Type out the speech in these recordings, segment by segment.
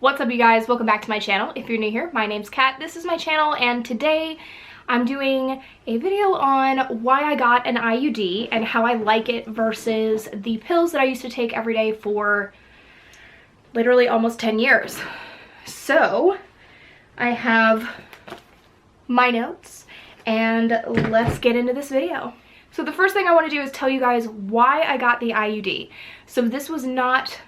What's up, you guys? Welcome back to my channel. If you're new here, my name's Kat. This is my channel, and today I'm doing a video on why I got an IUD and how I like it versus the pills that I used to take every day for literally almost 10 years. So I have my notes and let's get into this video. So the first thing I want to do is tell you guys why I got the IUD. So this was not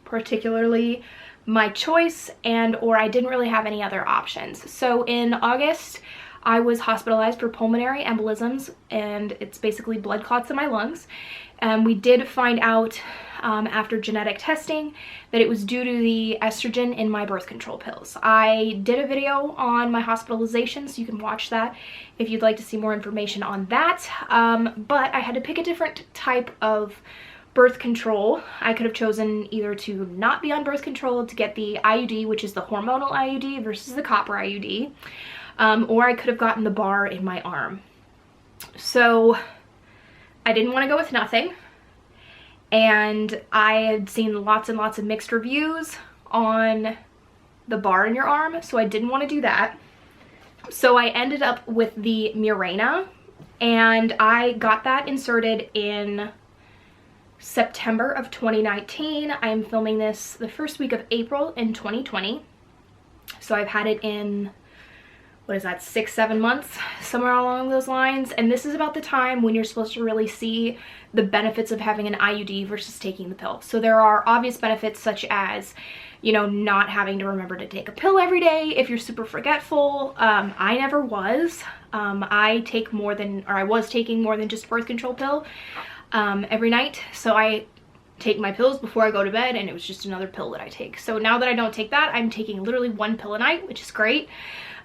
particularly my choice, or I didn't really have any other options. So in August, I was hospitalized for pulmonary embolisms, and it's basically blood clots in my lungs. We did find out after genetic testing that it was due to the estrogen in my birth control pills. I did a video on my hospitalization, so you can watch that if you'd like to see more information on that. But I had to pick a different type of birth control. I could have chosen either to not be on birth control to get the IUD, which is the hormonal IUD versus the copper IUD, or I could have gotten the bar in my arm. So I didn't want to go with nothing, and I had seen lots and lots of mixed reviews on the bar in your arm, so I didn't want to do that. So I ended up with the Mirena, and I got that inserted in September of 2019. I am filming this the first week of April in 2020. So I've had it in, what is that, 6-7 months, somewhere along those lines. And this is about the time when you're supposed to really see the benefits of having an IUD versus taking the pill. So there are obvious benefits such as, you know, not having to remember to take a pill every day if you're super forgetful. I never was. I was taking more than just birth control pill every night. So I take my pills before I go to bed, and it was just another pill that I take. So now that I don't take that, I'm taking literally one pill a night, which is great.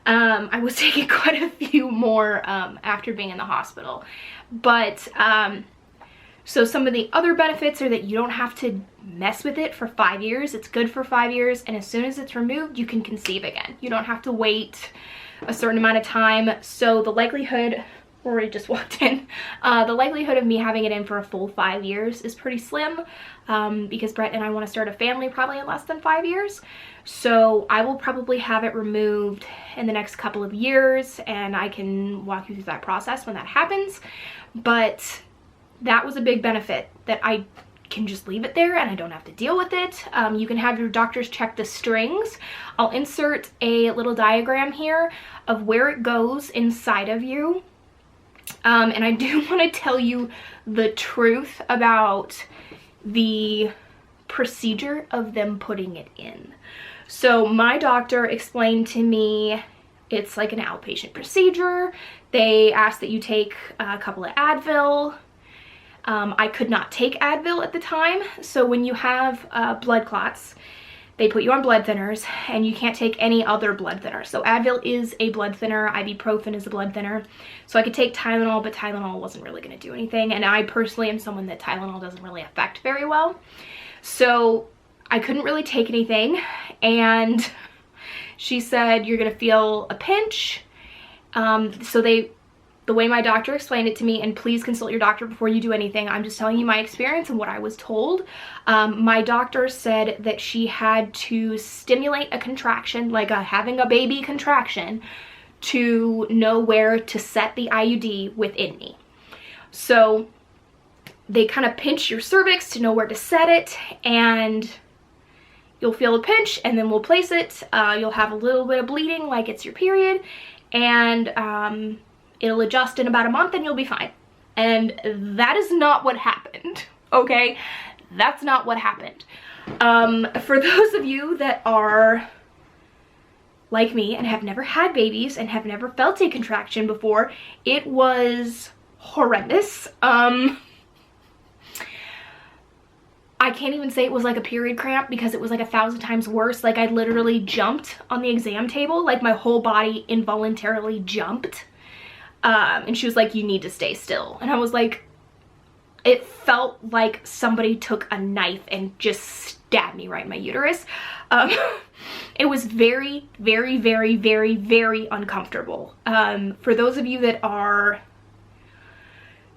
I was taking quite a few more after being in the hospital. But so some of the other benefits are that you don't have to mess with it for 5 years. It's good for 5 years, and as soon as it's removed, you can conceive again. You don't have to wait a certain amount of time. So the likelihood, already just walked in, the likelihood of me having it in for a full 5 years is pretty slim, because Brett and I want to start a family probably in less than 5 years. So I will probably have it removed in the next couple of years, and I can walk you through that process when that happens. But that was a big benefit, that I can just leave it there and I don't have to deal with it. You can have your doctors check the strings. I'll insert a little diagram here of where it goes inside of you. And I do want to tell you the truth about the procedure of them putting it in. So my doctor explained to me it's like an outpatient procedure. They ask that you take a couple of Advil. I could not take Advil at the time. So when you have blood clots, they put you on blood thinners, and you can't take any other blood thinner. So Advil is a blood thinner, ibuprofen is a blood thinner. So I could take Tylenol, but Tylenol wasn't really going to do anything. And I personally am someone that Tylenol doesn't really affect very well. So I couldn't really take anything. And she said, you're going to feel a pinch. The way my doctor explained it to me, and please consult your doctor before you do anything, I'm just telling you my experience and what I was told. My doctor said that she had to stimulate a contraction, like having a baby contraction, to know where to set the IUD within me. So they kind of pinch your cervix to know where to set it, and you'll feel a pinch, and then we'll place it. You'll have a little bit of bleeding like it's your period, and it'll adjust in about a month and you'll be fine. And that is not what happened, okay? That's not what happened. For those of you that are like me and have never had babies and have never felt a contraction before, it was horrendous. I can't even say it was like a period cramp, because it was like 1,000 times worse. Like I literally jumped on the exam table, like my whole body involuntarily jumped. And she was like, you need to stay still. And I was like, it felt like somebody took a knife and just stabbed me right in my uterus. It was very, very, very, very, very uncomfortable. For those of you that are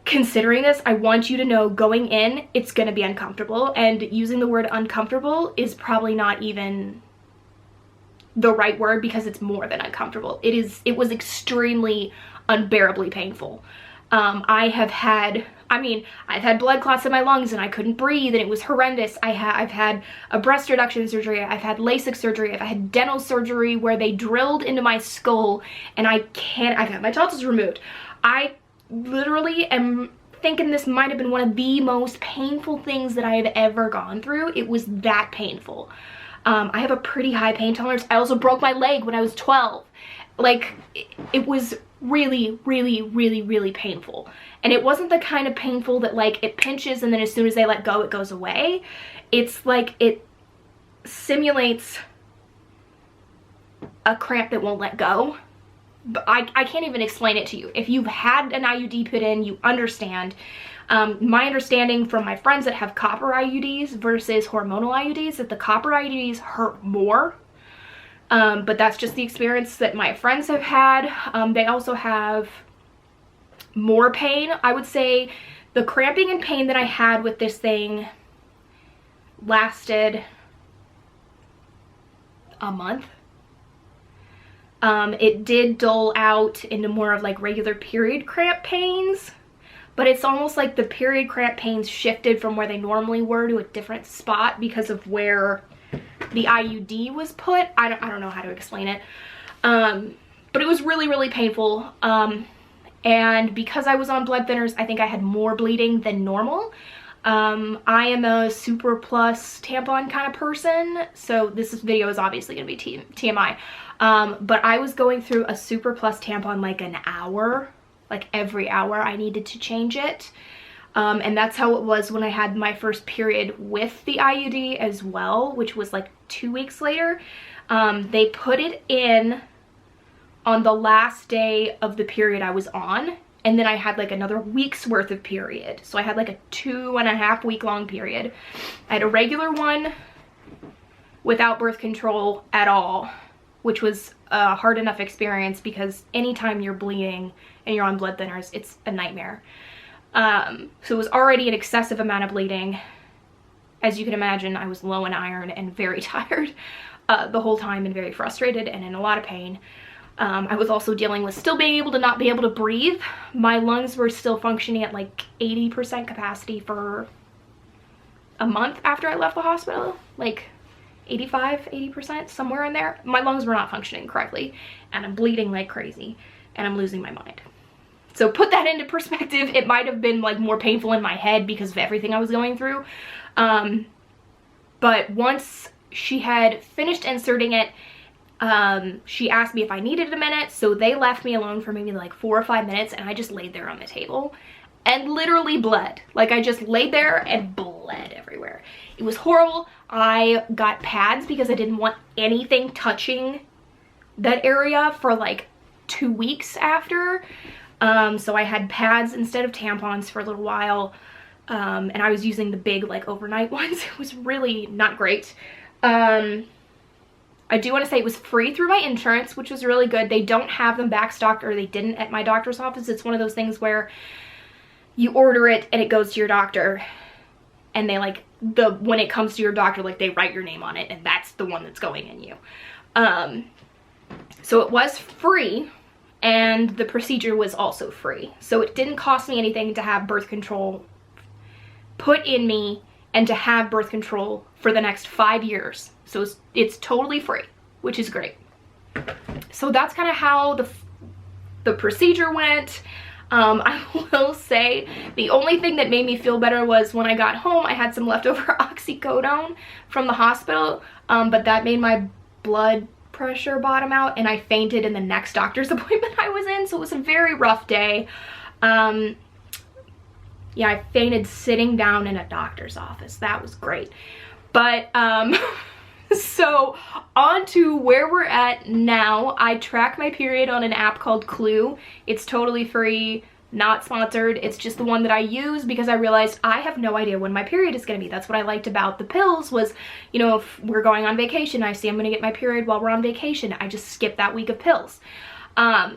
considering this, I want you to know going in, it's going to be uncomfortable, and using the word uncomfortable is probably not even the right word because it's more than uncomfortable. It was extremely unbearably painful. I've had blood clots in my lungs and I couldn't breathe and it was horrendous. I've had a breast reduction surgery, I've had LASIK surgery, I've had dental surgery where they drilled into my skull and I've had my tonsils removed. I literally am thinking this might have been one of the most painful things that I have ever gone through. It was that painful. I have a pretty high pain tolerance. I also broke my leg when I was 12. Like, it was really, really, really, really painful. And it wasn't the kind of painful that like it pinches and then as soon as they let go, it goes away. It's like it simulates a cramp that won't let go. But I can't even explain it to you. If you've had an IUD put in, you understand. My understanding from my friends that have copper IUDs versus hormonal IUDs, that the copper IUDs hurt more. But that's just the experience that my friends have had. They also have more pain. I would say the cramping and pain that I had with this thing lasted a month. It did dull out into more of like regular period cramp pains, but it's almost like the period cramp pains shifted from where they normally were to a different spot because of where the IUD was put. I don't know how to explain it. But it was really, really painful. And because I was on blood thinners, I think I had more bleeding than normal. I am a super plus tampon kind of person, so this video is obviously going to be TMI. But I was going through a super plus tampon like an hour, like every hour I needed to change it. And that's how it was when I had my first period with the IUD as well, which was like 2 weeks later. They put it in on the last day of the period I was on, and then I had like another week's worth of period. So I had like a 2.5 week long period. I had a regular one without birth control at all, which was a hard enough experience because anytime you're bleeding and you're on blood thinners, it's a nightmare. So it was already an excessive amount of bleeding. As you can imagine, I was low in iron and very tired the whole time and very frustrated and in a lot of pain. I was also dealing with still being able to not be able to breathe. My lungs were still functioning at like 80% capacity for a month after I left the hospital. Like 80%, somewhere in there. My lungs were not functioning correctly and I'm bleeding like crazy and I'm losing my mind. So put that into perspective. It might have been like more painful in my head because of everything I was going through. But once she had finished inserting it, she asked me if I needed a minute, so they left me alone for maybe like 4 or 5 minutes and I just laid there on the table and literally bled. Like I just laid there and bled everywhere. It was horrible. I got pads because I didn't want anything touching that area for like 2 weeks after. So I had pads instead of tampons for a little while. And I was using the big like overnight ones. It was really not great. I do want to say it was free through my insurance, which was really good. They don't have them backstocked, or they didn't at my doctor's office. It's one of those things where you order it and it goes to your doctor and they like, when it comes to your doctor, like they write your name on it and that's the one that's going in you. So it was free and the procedure was also free. So it didn't cost me anything to have birth control put in me and to have birth control for the next 5 years. So it's totally free, which is great. So that's kind of how the procedure went. I will say the only thing that made me feel better was when I got home, I had some leftover oxycodone from the hospital, but that made my blood pressure bottom out and I fainted in the next doctor's appointment I was in. So it was a very rough day. Yeah, I fainted sitting down in a doctor's office. That was great. But so on to where we're at now. I track my period on an app called Clue. It's totally free, not sponsored. It's just the one that I use because I realized I have no idea when my period is going to be. That's what I liked about the pills was, you know, if we're going on vacation, I see I'm going to get my period while we're on vacation. I just skip that week of pills.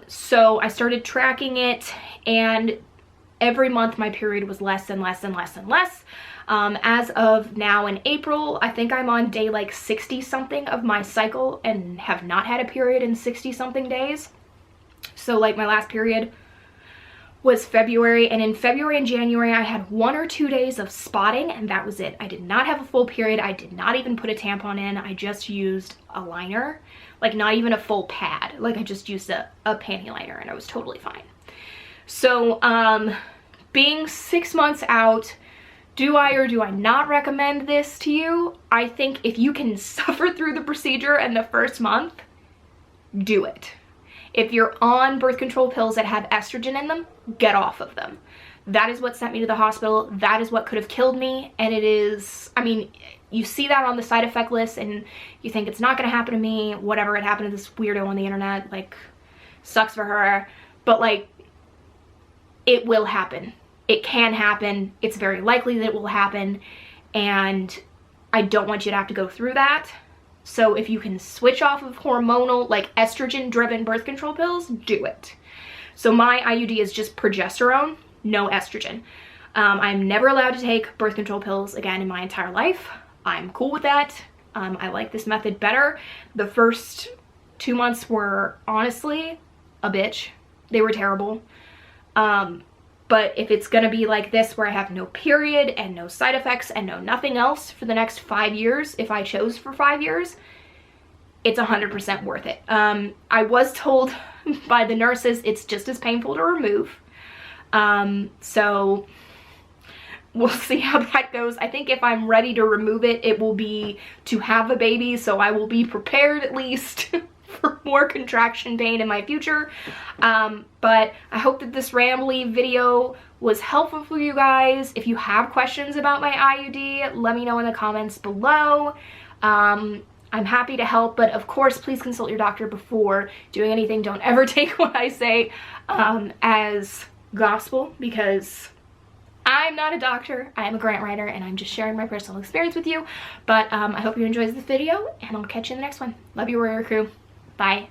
So I started tracking it, and every month my period was less and less and less and less. As of now in April, I think I'm on day like 60 something of my cycle and have not had a period in 60 something days. So like my last period was February, and in February and January I had 1 or 2 days of spotting, and that was it. I did not have a full period. I did not even put a tampon in. I just used a liner, like not even a full pad. Like I just used a panty liner, and I was totally fine. So being 6 months out, do I or do I not recommend this to you? I think if you can suffer through the procedure in the first month, do it. If you're on birth control pills that have estrogen in them, get off of them. That is what sent me to the hospital. That is what could have killed me. And it is, I mean, you see that on the side effect list and you think it's not gonna happen to me, whatever, it happened to this weirdo on the internet, like, sucks for her. But like, it will happen. It can happen. It's very likely that it will happen. And I don't want you to have to go through that. So if you can switch off of hormonal, like estrogen-driven birth control pills, do it. So my IUD is just progesterone, no estrogen. I'm never allowed to take birth control pills again in my entire life. I'm cool with that. I like this method better. The first 2 months were honestly a bitch. They were terrible. But if it's gonna be like this where I have no period and no side effects and no nothing else for the next 5 years, if I chose for 5 years, it's 100% worth it. I was told by the nurses it's just as painful to remove. So we'll see how that goes. I think if I'm ready to remove it, it will be to have a baby, so I will be prepared at least for more contraction pain in my future. But I hope that this rambly video was helpful for you guys. If you have questions about my IUD, let me know in the comments below. I'm happy to help, but of course, please consult your doctor before doing anything. Don't ever take what I say as gospel, because I'm not a doctor. I am a grant writer, and I'm just sharing my personal experience with you. But I hope you enjoyed this video, and I'll catch you in the next one. Love you, Warrior Crew. Bye.